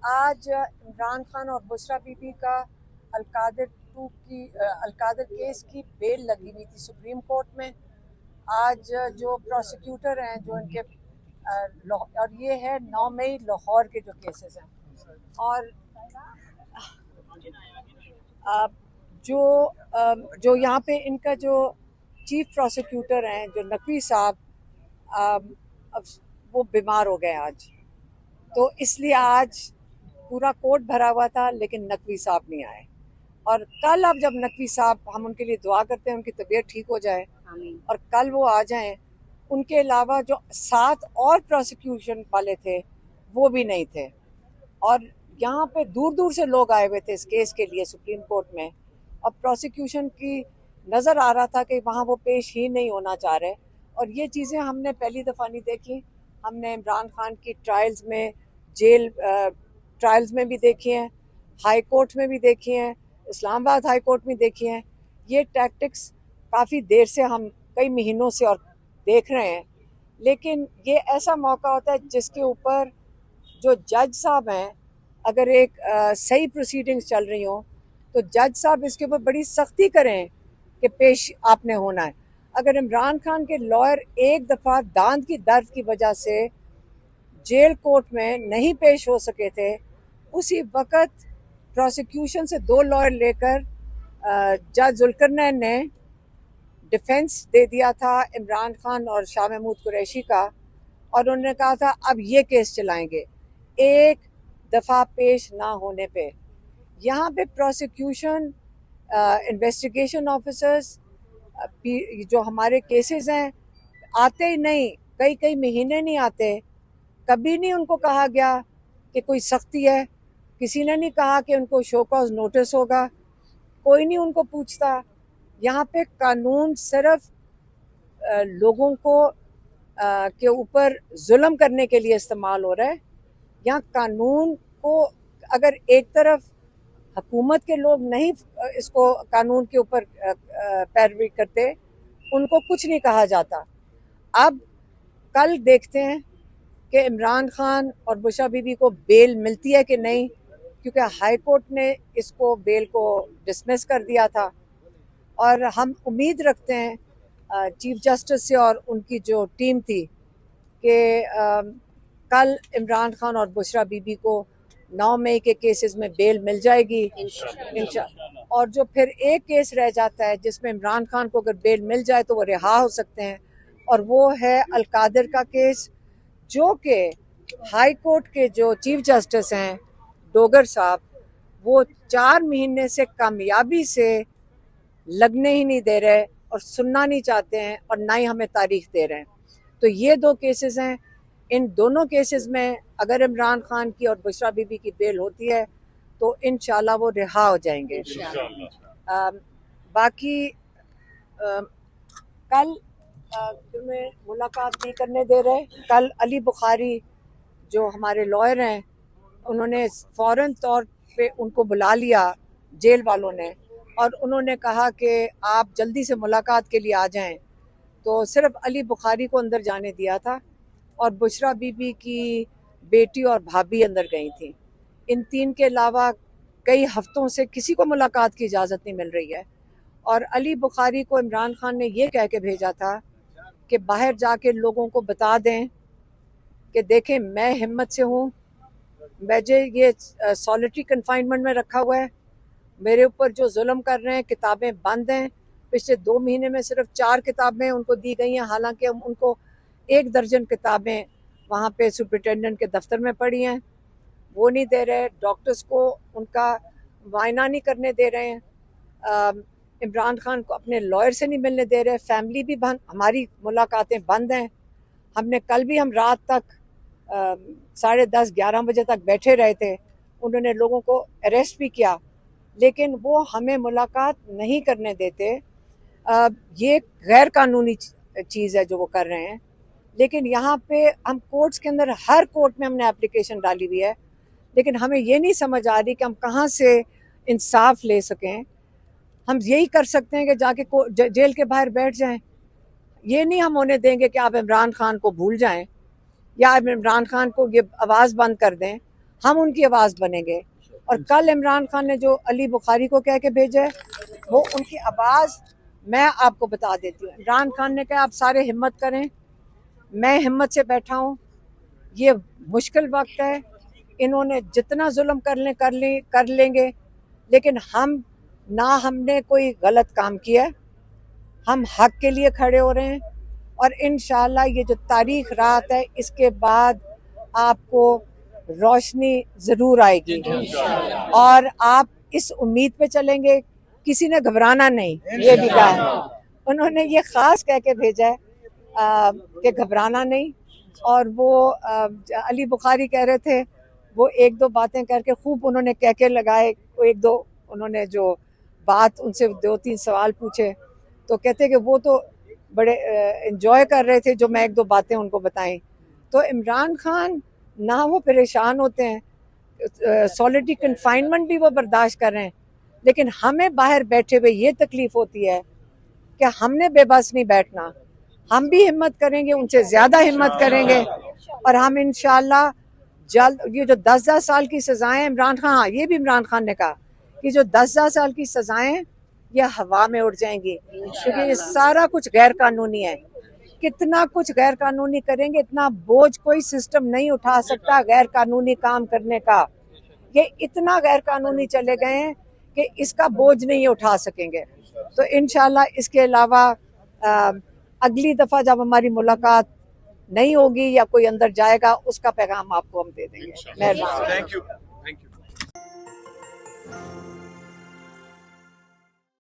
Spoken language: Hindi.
आज इमरान खान और बुशरा बीबी का अलकादर केस की बेल लगी हुई थी सुप्रीम कोर्ट में। आज जो प्रोसिक्यूटर हैं जो इनके और ये है 9 मई लाहौर के जो केसेस हैं। और जो जो यहाँ पे इनका जो चीफ प्रोसिक्यूटर हैं जो नकवी साहब, अब वो बीमार हो गए आज, तो इसलिए आज पूरा कोर्ट भरा हुआ था लेकिन नकवी साहब नहीं आए। और कल अब जब नकवी साहब, हम उनके लिए दुआ करते हैं उनकी तबीयत ठीक हो जाए और कल वो आ जाएं। उनके अलावा जो 7 और प्रोसिक्यूशन वाले थे वो भी नहीं थे। और यहाँ पे दूर दूर से लोग आए हुए थे इस केस के लिए सुप्रीम कोर्ट में। और प्रोसिक्यूशन की नज़र आ रहा था कि वहाँ वो पेश ही नहीं होना चाह रहे। और ये चीज़ें हमने पहली दफ़ा नहीं देखी। हमने इमरान खान की ट्रायल्स में, जेल ट्रायल्स में भी देखी हैं, हाई कोर्ट में भी देखी हैं, इस्लामाबाद हाई कोर्ट में देखी हैं। ये टैक्टिक्स काफ़ी देर से, हम कई महीनों से और देख रहे हैं। लेकिन ये ऐसा मौका होता है जिसके ऊपर जो जज साहब हैं, अगर एक सही प्रोसीडिंग्स चल रही हों तो जज साहब इसके ऊपर बड़ी सख्ती करें कि पेश आपने होना है। अगर इमरान खान के लॉयर एक दफ़ा दांत की दर्द की वजह से जेल कोर्ट में नहीं पेश हो सके थे, उसी वक्त प्रोसिक्यूशन से 2 लॉयर लेकर जज जुल्करनैन ने डिफेंस दे दिया था इमरान खान और शाह महमूद कुरैशी का। और उन्होंने कहा था अब ये केस चलाएंगे एक दफ़ा पेश ना होने पे। यहाँ पे प्रोसिक्यूशन, इन्वेस्टिगेशन ऑफिसर्स, जो हमारे केसेस हैं आते ही नहीं, कई कई महीने नहीं आते। कभी नहीं उनको कहा गया कि कोई सख्ती है, किसी ने नहीं कहा कि उनको शो कॉज नोटिस होगा, कोई नहीं उनको पूछता। यहाँ पे कानून सिर्फ लोगों को के ऊपर जुल्म करने के लिए इस्तेमाल हो रहा है। यहाँ कानून को अगर एक तरफ हुकूमत के लोग नहीं इसको कानून के ऊपर पैरवी करते, उनको कुछ नहीं कहा जाता। अब कल देखते हैं कि इमरान खान और बुशरा बीबी को बेल मिलती है कि नहीं, क्योंकि हाई कोर्ट ने इसको बेल को डिसमिस कर दिया था। और हम उम्मीद रखते हैं चीफ जस्टिस से और उनकी जो टीम थी कि कल इमरान खान और बुशरा बीबी को 9 मई के केसेस में बेल मिल जाएगी इंशाल्लाह। और जो फिर एक केस रह जाता है जिसमें इमरान खान को अगर बेल मिल जाए तो वो रिहा हो सकते हैं, और वो है अलकादर का केस, जो कि हाई कोर्ट के जो चीफ जस्टिस हैं डोगर साहब, वो 4 महीने से कामयाबी से लगने ही नहीं दे रहे और सुनना नहीं चाहते हैं और ना ही हमें तारीख दे रहे हैं। तो ये 2 केसेस हैं। इन दोनों केसेस में अगर इमरान खान की और बुशरा बीबी की बेल होती है तो इंशाल्लाह वो रिहा हो जाएंगे। बाकी कल तुम्हें मुलाकात नहीं करने दे रहे। कल अली बुखारी जो हमारे लॉयर हैं, उन्होंने फ़ौरन तौर पे उनको बुला लिया जेल वालों ने, और उन्होंने कहा कि आप जल्दी से मुलाकात के लिए आ जाएं। तो सिर्फ अली बुखारी को अंदर जाने दिया था और बुशरा बीबी की बेटी और भाभी अंदर गई थी। इन 3 के अलावा कई हफ्तों से किसी को मुलाकात की इजाज़त नहीं मिल रही है। और अली बुखारी को इमरान खान ने ये कह के भेजा था कि बाहर जाके लोगों को बता दें कि देखें मैं हिम्मत से हूँ, मुझे ये सॉलिटरी कन्फाइनमेंट में रखा हुआ है, मेरे ऊपर जो जुल्म कर रहे हैं, किताबें बंद हैं। पिछले 2 महीने में सिर्फ 4 किताबें उनको दी गई हैं, हालांकि हम उनको 1 दर्जन किताबें वहाँ पे सुपरिटेंडेंट के दफ्तर में पड़ी हैं, वो नहीं दे रहे। डॉक्टर्स को उनका मुआयना नहीं करने दे रहे हैं। इमरान खान को अपने लॉयर से नहीं मिलने दे रहे। फैमिली भी बंद, हमारी मुलाकातें बंद हैं। हमने कल भी हम रात तक 10:30-11 बजे तक बैठे रहे थे। उन्होंने लोगों को अरेस्ट भी किया, लेकिन वो हमें मुलाकात नहीं करने देते। ये गैर कानूनी चीज़ है जो वो कर रहे हैं। लेकिन यहाँ पे हम कोर्ट्स के अंदर, हर कोर्ट में हमने एप्लीकेशन डाली हुई है, लेकिन हमें ये नहीं समझ आ रही कि हम कहाँ से इंसाफ ले सकें। हम यही कर सकते हैं कि जाके जेल के बाहर बैठ जाएं। ये नहीं हम होने देंगे कि आप इमरान खान को भूल जाएं या आप इमरान खान को ये आवाज़ बंद कर दें। हम उनकी आवाज़ बनेंगे। और कल इमरान खान ने जो अली बुखारी को कह के भेजा है, वो उनकी आवाज़ मैं आपको बता देती हूँ। इमरान खान ने कहा आप सारे हिम्मत करें, मैं हिम्मत से बैठा हूँ, ये मुश्किल वक्त है, इन्होंने जितना जुल्म कर लेंगे, लेकिन हमने कोई गलत काम किया है, हम हक के लिए खड़े हो रहे हैं। और इंशाल्लाह ये जो तारीख रात है, इसके बाद आपको रोशनी ज़रूर आएगी और आप इस उम्मीद पे चलेंगे। किसी ने घबराना नहीं, ये भी कहा है उन्होंने, ये ख़ास कह के भेजा है कि घबराना नहीं। और वो अली बुखारी कह रहे थे, वो एक दो बातें करके खूब उन्होंने कह के लगाए, एक दो उन्होंने जो बात उनसे 2-3 सवाल पूछे, तो कहते कि वो तो बड़े एंजॉय कर रहे थे जो मैं एक दो बातें उनको बताई। तो इमरान खान ना वो परेशान होते हैं, सॉलिटरी कन्फाइनमेंट भी वो बर्दाश्त कर रहे हैं, लेकिन हमें बाहर बैठे हुए ये तकलीफ होती है कि हमने बेबस नहीं बैठना, हम भी हिम्मत करेंगे, उनसे ज़्यादा हिम्मत करेंगे। और हम इंशाल्लाह जल्द, ये जो 10-10 साल की सज़ाएं इमरान खान, हाँ ये भी इमरान खान ने कहा कि जो 10-10 साल की सज़ाएं ये हवा में उड़ जाएंगी, क्योंकि ये सारा कुछ गैर कानूनी है। कितना कुछ गैर कानूनी करेंगे, इतना बोझ कोई सिस्टम नहीं उठा सकता गैर कानूनी काम करने का। ये इतना गैर कानूनी चले गए हैं कि इसका बोझ नहीं उठा सकेंगे। तो इंशाल्लाह इसके अलावा अगली दफ़ा जब हमारी मुलाकात नहीं होगी या कोई अंदर जाएगा, उसका पैगाम आपको हम दे देंगे। मेहरबान। Thank you.